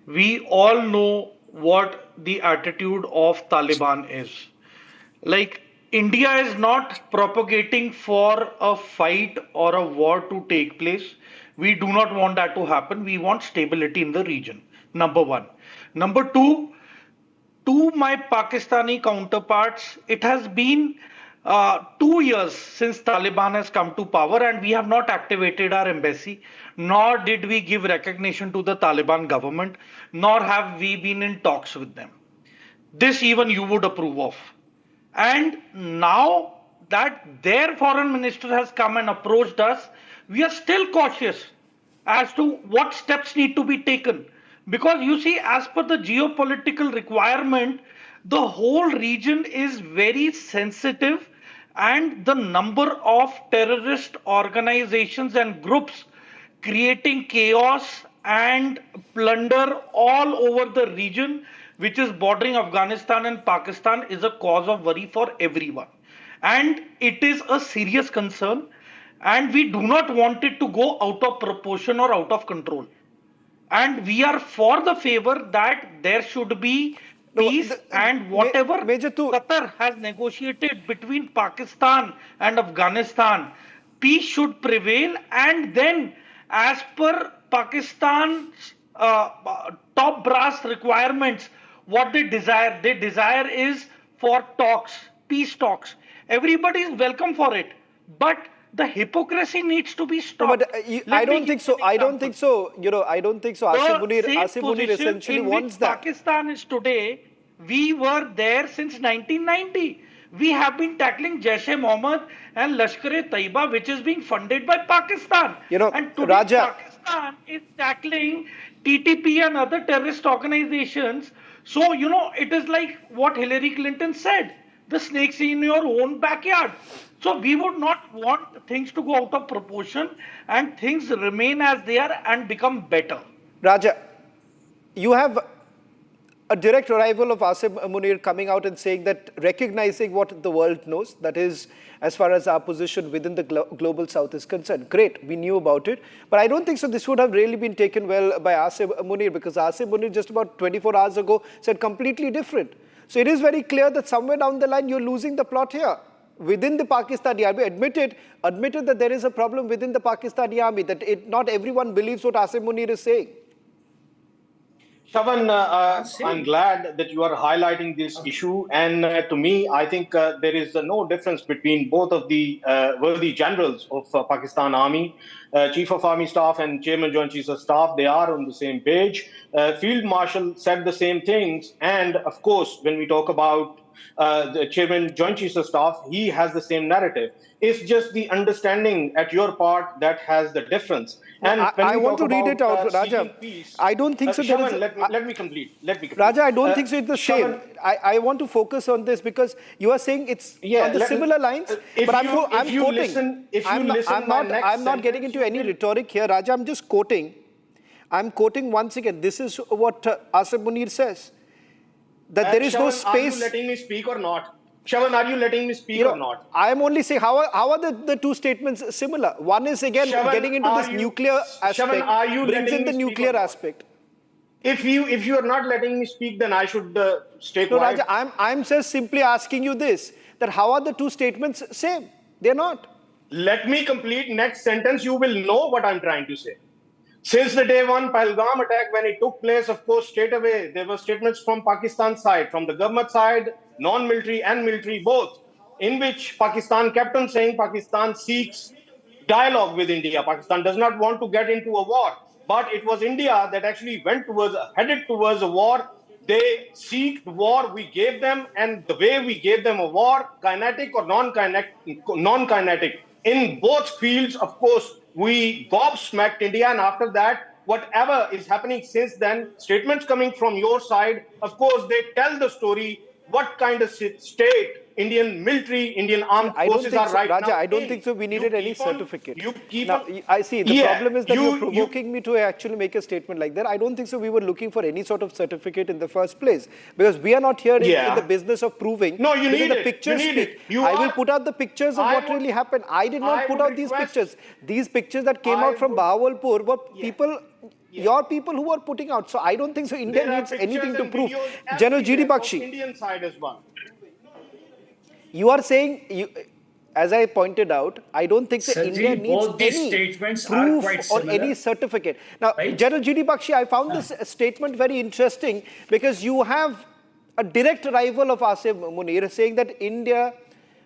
We all know what the attitude of Taliban is. Like, India is not propagating for a fight or a war to take place. We do not want that to happen. We want stability in the region. Number one. Number two, to my Pakistani counterparts, it has been 2 years since Taliban has come to power, and we have not activated our embassy, nor did we give recognition to the Taliban government, nor have we been in talks with them. This even you would approve of. And now that their foreign minister has come and approached us, we are still cautious as to what steps need to be taken. Because you see, as per the geopolitical requirement, the whole region is very sensitive, and the number of terrorist organizations and groups creating chaos and plunder all over the region, which is bordering Afghanistan and Pakistan, is a cause of worry for everyone. And it is a serious concern, and we do not want it to go out of proportion or out of control. And we are for the favor that there should be peace, and whatever Qatar has negotiated between Pakistan and Afghanistan, peace should prevail. And then, as per Pakistan's top brass requirements, what they desire is for talks, peace talks. Everybody is welcome for it, but the hypocrisy needs to be stopped. I don't think so. I don't think so. I don't think so. Asif Munir essentially wants that. Pakistan is today, we were there since 1990. We have been tackling Jaish-e-Mohammed and Lashkar-e-Taiba, which is being funded by Pakistan. And today Raja, Pakistan is tackling TTP and other terrorist organizations. So, it is like what Hillary Clinton said, the snakes in your own backyard. So we would not want things to go out of proportion and things remain as they are and become better. Raja, you have a direct arrival of Asif Munir coming out and saying that, recognizing what the world knows, that is, as far as our position within the global south is concerned. Great, we knew about it. But I don't think so this would have really been taken well by Asif Munir, because Asif Munir just about 24 hours ago said completely different. So it is very clear that somewhere down the line you're losing the plot here. Within the Pakistani army, admitted that there is a problem within the Pakistani army, that not everyone believes what Asif Munir is saying. Shavan, I'm glad that you are highlighting this issue. And to me, I think there is no difference between both of the worthy generals of Pakistan Army, Chief of Army Staff and Chairman Joint Chiefs of Staff. They are on the same page. Field Marshal said the same things. And of course, when we talk about the Chairman Joint Chiefs of Staff, he has the same narrative. It's just the understanding at your part that has the difference. And I want to read it out, Raja. I don't think so. Shavan, let me complete. Raja, I don't think so. It's the same. I want to focus on this because you are saying it's on the similar lines. But I'm quoting. I'm not getting into any rhetoric here, Raja. I'm just quoting. I'm quoting once again. This is what Asif Munir says. That there is no space. Are you letting me speak or not? Shavan, are you letting me speak or not? I am only saying, how are the two statements similar? One is again Shavan, getting into this nuclear aspect, Shavan, are you brings in the nuclear aspect. If you are not letting me speak, then I should stay quiet. No, Raja, I'm just simply asking you this, that how are the two statements same? They're not. Let me complete next sentence. You will know what I'm trying to say. Since the day one Pahalgam attack, when it took place, of course, straight away, there were statements from Pakistan's side, from the government side, non-military and military both, in which Pakistan kept on saying Pakistan seeks dialogue with India. Pakistan does not want to get into a war, but it was India that actually headed towards a war. They seeked war, we gave them, and the way we gave them a war, kinetic or non-kinetic, in both fields, of course, we gobsmacked India, and after that, whatever is happening since then, statements coming from your side, of course, they tell the story what kind of state Indian military, Indian armed forces are right Raja, now. I don't think so. We needed any certificate. Now, I see. The problem is that you're provoking me to actually make a statement like that. I don't think so. We were looking for any sort of certificate in the first place because we are not here in the business of proving. No, you need the it. Pictures you need it. I will put out the pictures of what really happened. I did not put out these pictures. These pictures that came out from Bahawalpur were people. Your people who are putting out. So I don't think so. India needs anything to prove. General G.D. Bakshi. Indian side as well. You are saying, as I pointed out, I don't think that India needs any proof or any certificate. Now, General G.D. Bakshi, I found this statement very interesting because you have a direct rival of Asif Munir saying that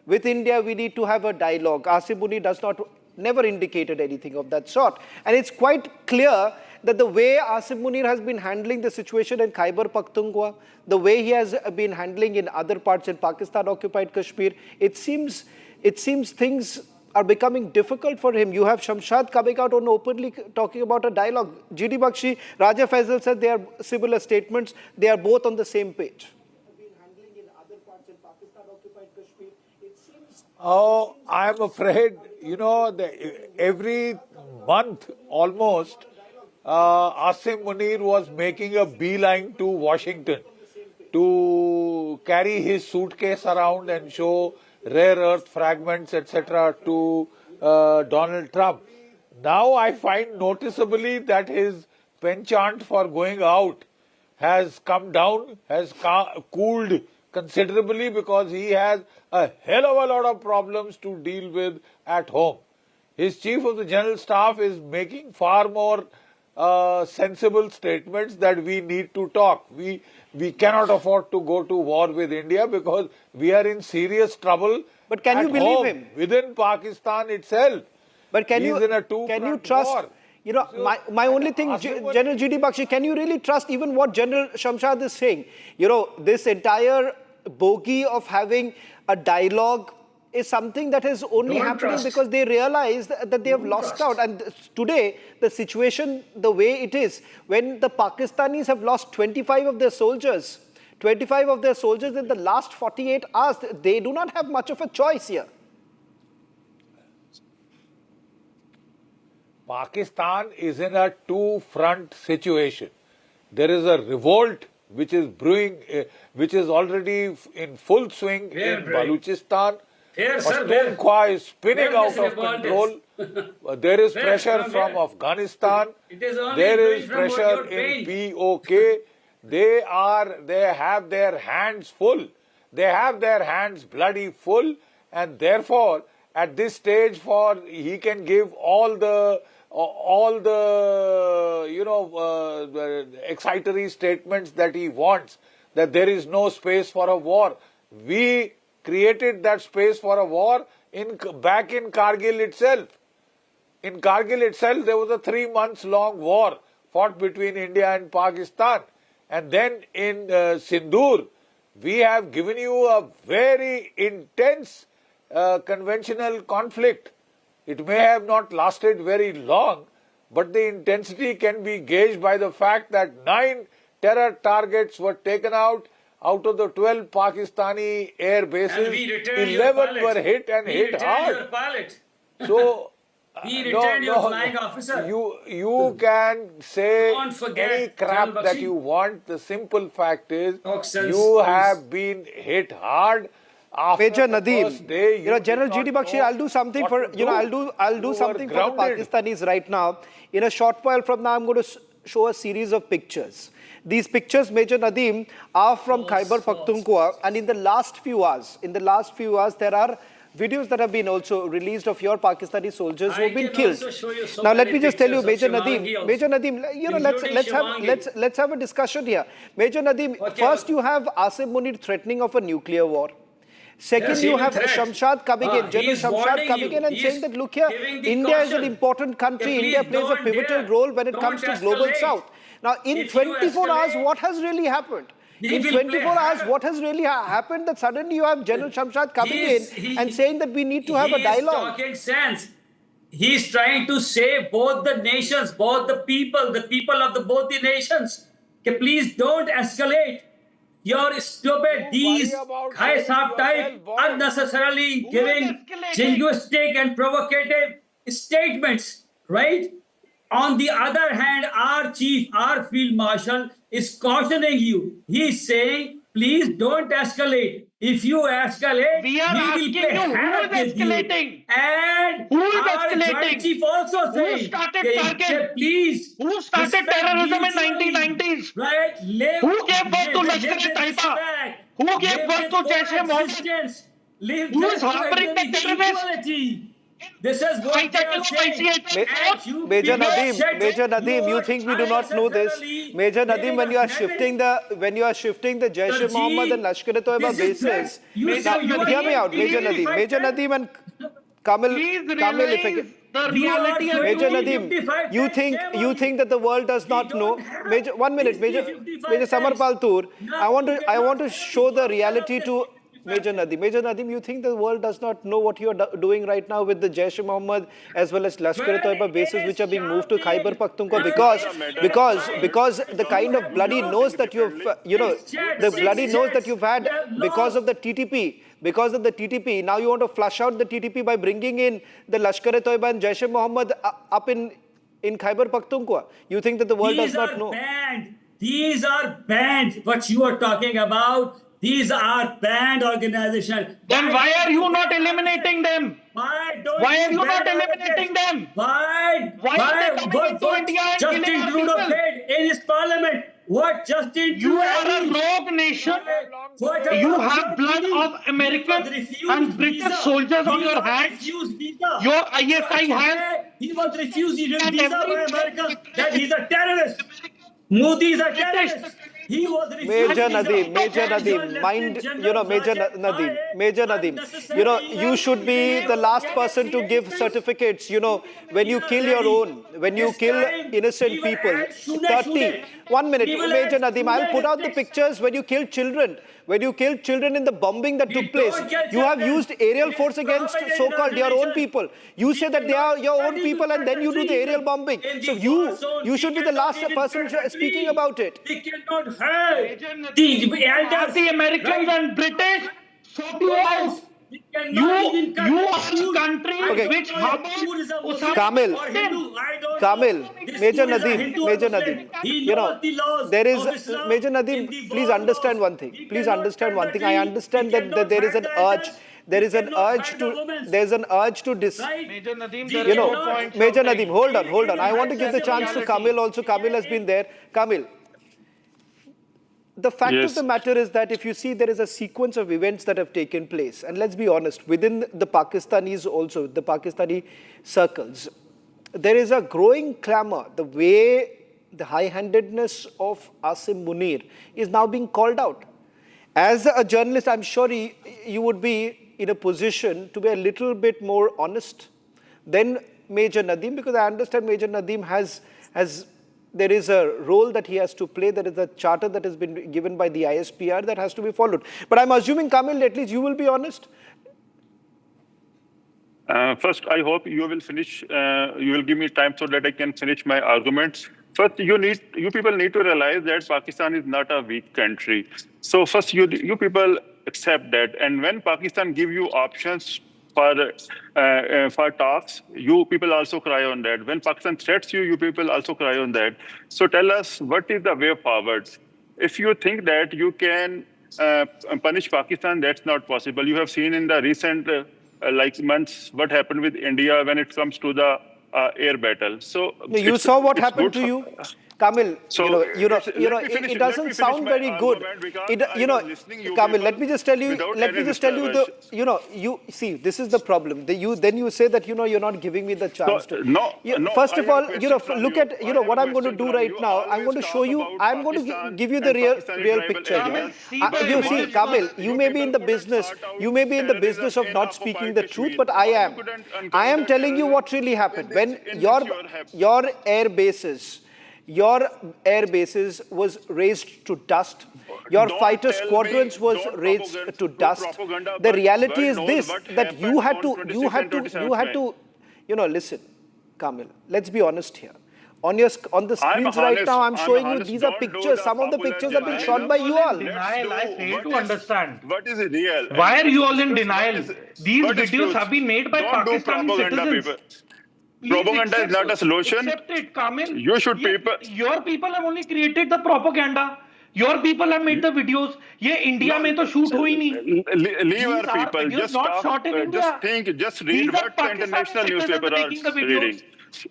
with India, we need to have a dialogue. Asif Munir never indicated anything of that sort. And it's quite clear that the way Asif Munir has been handling the situation in Khyber Pakhtunkhwa, the way he has been handling in other parts in Pakistan-occupied Kashmir, it seems things are becoming difficult for him. You have Shamshad coming out on openly talking about a dialogue. G.D. Bakshi, Raja Faisal said they are similar statements. They are both on the same page. Oh, I'm afraid, every month almost, Asif Munir was making a beeline to Washington to carry his suitcase around and show rare earth fragments, etc. to Donald Trump. Now I find noticeably that his penchant for going out has come down, has cooled considerably because he has a hell of a lot of problems to deal with at home. His Chief of the General Staff is making far more sensible statements that we need to talk. We cannot afford to go to war with India because we are in serious trouble. But can you believe him? Within Pakistan itself. But can you trust? War. My only thing, General G.D. Bakshi, can you really trust even what General Shamshad is saying? This entire bogey of having a dialogue is something that is only happening because they realize that they have lost out. And today, the situation, the way it is, when the Pakistanis have lost 25 of their soldiers in the last 48 hours, they do not have much of a choice here. Pakistan is in a two-front situation. There is a revolt which is brewing, which is already in full swing in Balochistan. Pakhtunkhwa is spinning out of control. There is pressure from Afghanistan. There is pressure in POK. They have their hands full. They have their hands bloody full, and therefore, at this stage, he can give all the excitatory statements that he wants, that there is no space for a war. We created that space for a war back in Kargil itself. In Kargil itself, there was a 3 months long war fought between India and Pakistan. And then in Sindoor, we have given you a very intense conventional conflict. It may have not lasted very long, but the intensity can be gauged by the fact that 9 terror targets were taken out of the 12 Pakistani air bases. 11 were hit and hit hard. So, flying officer. You can say any crap that you want. The simple fact is, you have been hit hard. Major Nadeem, General G.D. Bakshi, I'll do something for I'll do something for the Pakistanis right now. In a short while from now, I'm going to show a series of pictures. These pictures, Major Nadeem, are from Khyber Pakhtunkhwa, and in the last few hours, there are videos that have been also released of your Pakistani soldiers who have been killed. Now, let me just tell you, Major Nadeem, let's have a discussion here. Major Nadeem, first you have Asif Munir threatening of a nuclear war. Second, Yes, he you will have threat. Shamshad coming in, He General is Shamshad warning coming you. in and He saying is that, look here, giving the India is an caution. important country. Okay, India please plays a don't pivotal dare. role when it Don't comes to Global escalate. South. Now, in If you 24 hours, escalate, what has really happened? he In will play 24 hours, havoc. what has really happened that suddenly you have General Shamshad coming in and saying that we need to have a He is dialogue? talking sense. He is trying to save both the nations, both the people of the both the nations. Okay, please don't escalate. Your stupid, these Khaisab type unnecessarily giving jingoistic and provocative statements, right? On the other hand, our chief, our field marshal is cautioning you. He is saying, please don't escalate. If you escalate, We are we will asking play you, who havoc is with you. escalating? And Who is our escalating? joint chief also Who saying, started okay, Kargil? please Who started respect terrorism in mutually. 1990s? Right? Live, Who gave birth to live, Lashkar live with Taiba? respect. Who gave Live birth with to Jaish-e-Mohammed? coexistence. Live Who is just harboring the terrorists? equality. This is what they are saying. And you Major people Nadeem, said Major Nadeem, you are think we do not know this? Major Nadeem, when you are shifting the Jaish-e-Mohammed and Lashkar-e-Toiba bases, now, hear me out, Major Nadeem and Kamil, if I can. The reality is Major Nadeem, you think that the world does not know? Major, 1 minute, Major Samar Paltur, I want to show the reality to Major Nadeem. Major Nadeem, you think the world does not know what you are doing right now with the Jaish-e-Mohammed as well as Lashkar-e-Toiba bases which are being moved to Khyber Pakhtunkhwa because the kind of bloody nose that you've had because of the TTP. Because of the TTP, now you want to flush out the TTP by bringing in the Lashkar-e-Toiba and Jaish-e-Mohammed up in Khyber Pakhtunkhwa. You think that the world does not know? These are banned. What you are talking about, these are banned organizations. Then why are you not eliminating them? Why don't Why are you ban not all of eliminating this? them? Why are they coming into India and killing Justin our Trudeau people? said in his parliament? What Justin You Trudeau are a did? rogue nation. What You about have blood Modi? of American He was refused and British visa. soldiers on He your was hands. refused visa. Your So ISI has today, he was refused and visa every by America that he's a terrorist. Modi is a terrorist. He was refused Major visa. Nadeem, Major Nadeem, you should be the last person to give certificates, when you kill your own, when you kill innocent people. 1 minute, Major Nadeem, I'll put out the pictures when you killed children. When you killed children in the bombing that took place, you have used aerial force against so-called your own people. You say that they are your own people and then you do the aerial bombing. So you should be the last person speaking about it. We cannot hurt the elders. the Americans and British sort you out. You are a country which harbors Kamil, Major Nadeem, there is, Major Nadeem, please understand one thing. I understand that there is an urge. There's an urge to Major Nadeem, Major Nadeem, hold on. I want to give the chance to Kamil also. Kamil has been there. Kamil, the fact of the matter is that if you see, there is a sequence of events that have taken place. And let's be honest, within the Pakistanis also, the Pakistani circles, there is a growing clamor. The way the high-handedness of Asim Munir is now being called out. As a journalist, I'm sure you would be in a position to be a little bit more honest than Major Nadeem, because I understand Major Nadeem there is a role that he has to play. There is a charter that has been given by the ISPR that has to be followed. But I'm assuming, Kamil, at least you will be honest. First, I hope you will finish. You will give me time so that I can finish my arguments. First, you people need to realize that Pakistan is not a weak country. So first, you people accept that. And when Pakistan give you options for talks, you people also cry on that. When Pakistan threats you, you people also cry on that. So tell us, what is the way forward? If you think that you can punish Pakistan, that's not possible. You have seen in the recent months what happened with India when it comes to the air battle. So you saw what happened to you. Kamil, So it doesn't sound very good. Kamil, let me just tell you, you see, this is the problem. Then you say that, you're not giving me the chance to. First of all, look at, what I'm going to do right now. I'm going to show you, I'm going to give you the real picture here. You see, Kamil, you may be in the business of not speaking the truth, but I am telling you what really happened. When your air bases was raised to dust. Your fighter squadrons was raised to dust. The reality is this, that you had to, listen, Kamil, let's be honest here. On the screens right now, I'm showing you, these are pictures. Some of the pictures have been shot by you all. Denial, I fail to understand. What is real? Why are you all in denial? These videos have been made by Pakistani citizens. Propaganda is not a solution. Accept it, Kamil. You should Your people have only created the propaganda. Your people have made the videos. ये India में तो shoot हुई नहीं. Leave our people. Just stop. Just think. Just read what the international newspaper are reading.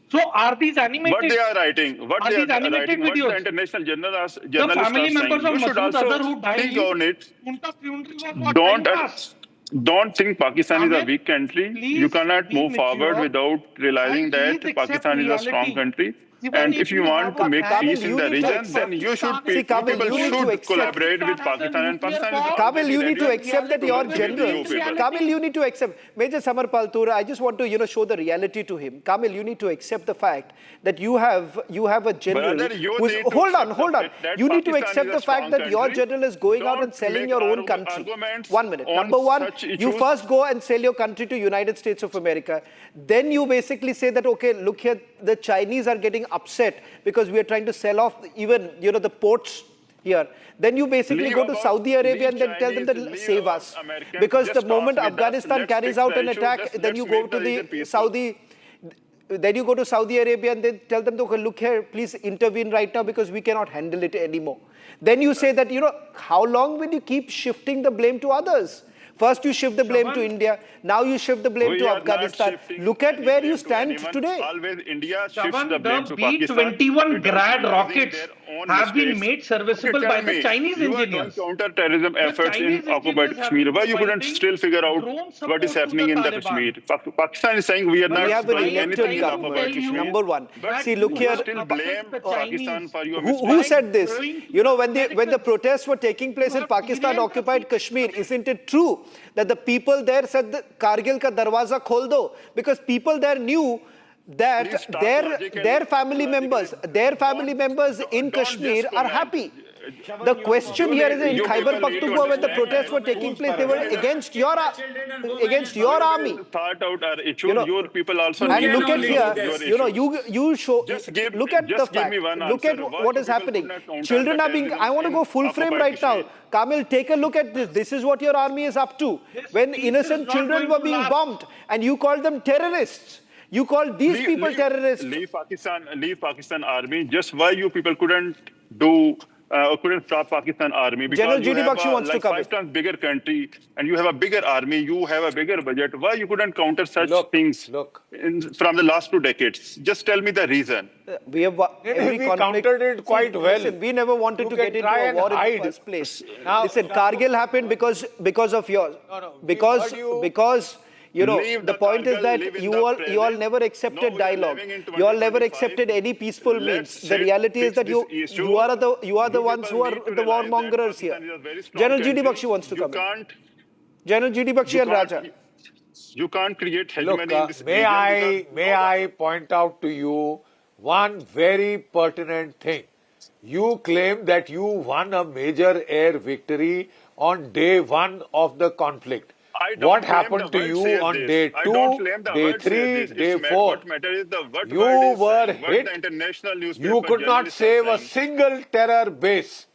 So are these animated? What they are writing? What they are writing? What the international journalists are saying? You should also think on it. Don't think Pakistan is a weak country. You cannot move forward without realizing that Pakistan is a strong country. And if you want to make peace in the region, then you should people should collaborate with Pakistan. And Pakistan is Kamil, you need to accept that your general. Kamil, you need to accept. Major Samar Paltura, I just want to show the reality to him. Kamil, you need to accept the fact that you have a general who's, hold on. You need to accept the fact that your general is going out and selling your own country. 1 minute. Number one, you first go and sell your country to United States of America. Then you basically say that, okay, look here, the Chinese are getting upset because we are trying to sell off even, the ports here. Then you basically go to Saudi Arabia and then tell them that save us. Because the moment Afghanistan carries out an attack, then you go to the Saudi... Then you go to Saudi Arabia and then tell them, okay, look here, please intervene right now because we cannot handle it anymore. Then you say that, how long will you keep shifting the blame to others? First you shift the blame to India, now you shift the blame to Afghanistan. Look at where you stand today. Always India shifts the blame to Pakistan. B-21 Grad rockets have been made serviceable by the Chinese engineers. Counter-terrorism efforts in occupied Kashmir. Why you couldn't still figure out what is happening in the Kashmir? Pakistan is saying we are not doing anything in occupied Kashmir. Number one. See, look here. Still blame Pakistan for your who said this? When the protests were taking place in Pakistan occupied Kashmir, isn't it true that the people there said that Kargil ka darwaza khol do? Because people there knew that their family members in Kashmir are happy. The question here is in Khyber Pakhtunkhwa, when the protests were taking place, they were against your army. Thought out our issue. Your people also. And look at here. You show. Look at the fact. Look at what is happening. Children are being. I want to go full frame right now. Kamil, take a look at this. This is what your army is up to. When innocent children were being bombed, and you called them terrorists. You called these people terrorists. Leave Pakistan army. Just why you people couldn't stop Pakistan army? Because General you G.D. have Bakshi wants to come 5 times bigger country and you have a bigger army, you have a bigger budget. Why you couldn't counter such things from the last 2 decades? Just tell me the reason. We have we countered it quite well. Listen, we never wanted to get into a war in the first place. Listen, Kargil happened because of yours. Because the point is that you all never accepted dialogue. You all never accepted any peaceful means. The reality is that you are the ones who are the warmongers here. General G.D. Bakshi wants to come in. General G.D. Bakshi and Raja. You can't create hegemony in this region. May I point out to you one very pertinent thing. You claim that you won a major air victory on day 1 of the conflict. What happened to you on day 2, day 3, day 4? You were hit. You could not save a single terror base.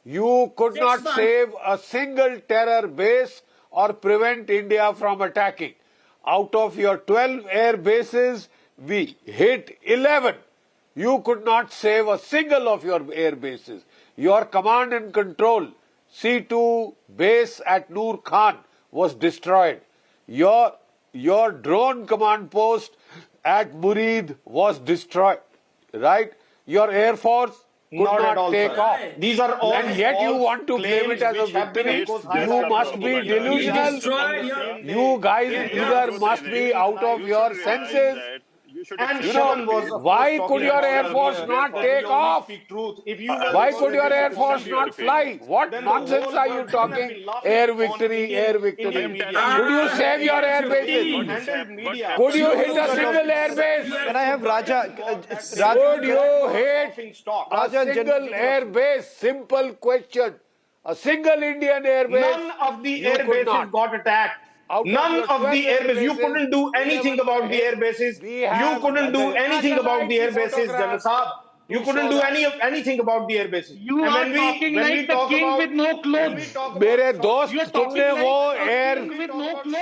You could not save a single terror base or prevent India from attacking. Out of your 12 air bases, we hit 11. You could not save a single of your air bases. Your command and control, C2 base at Noor Khan, was destroyed. Your drone command post at Murid was destroyed, right? your Air Force could not take sir. off. These are all And yet you false want to claim claims it as a which have been, victory. of course, You highlighted must from be the media. delusional. On the same day. You guys Yeah, either yeah. must be out of your senses. And You Shavan know, was, of why course, could talking your about Air Force earlier not that take we only off? speak truth. If you were Why the could your person Air who Force said not the fly? truth, What then the nonsense whole are world you would have talking? been laughing Air on victory, Indian- air victory. Indian media. Could you save your air bases? Handled media. Could you hit a Because of- single air base? Can I have Raja? Could you hit a Raja and single air base? Simple question. A single Indian air base. None of the you air could bases not. got attacked. Out None your of 12 the air air bases. You bases, couldn't do anything 11 about the hit. air bases. We You have couldn't do anything about the air bases, General Saab. You couldn't do anything about the air bases. You And are talking when like we the talk king about, with no clothes. मेरे दोस्त You're talking तुमने like वो a air king with no clothes.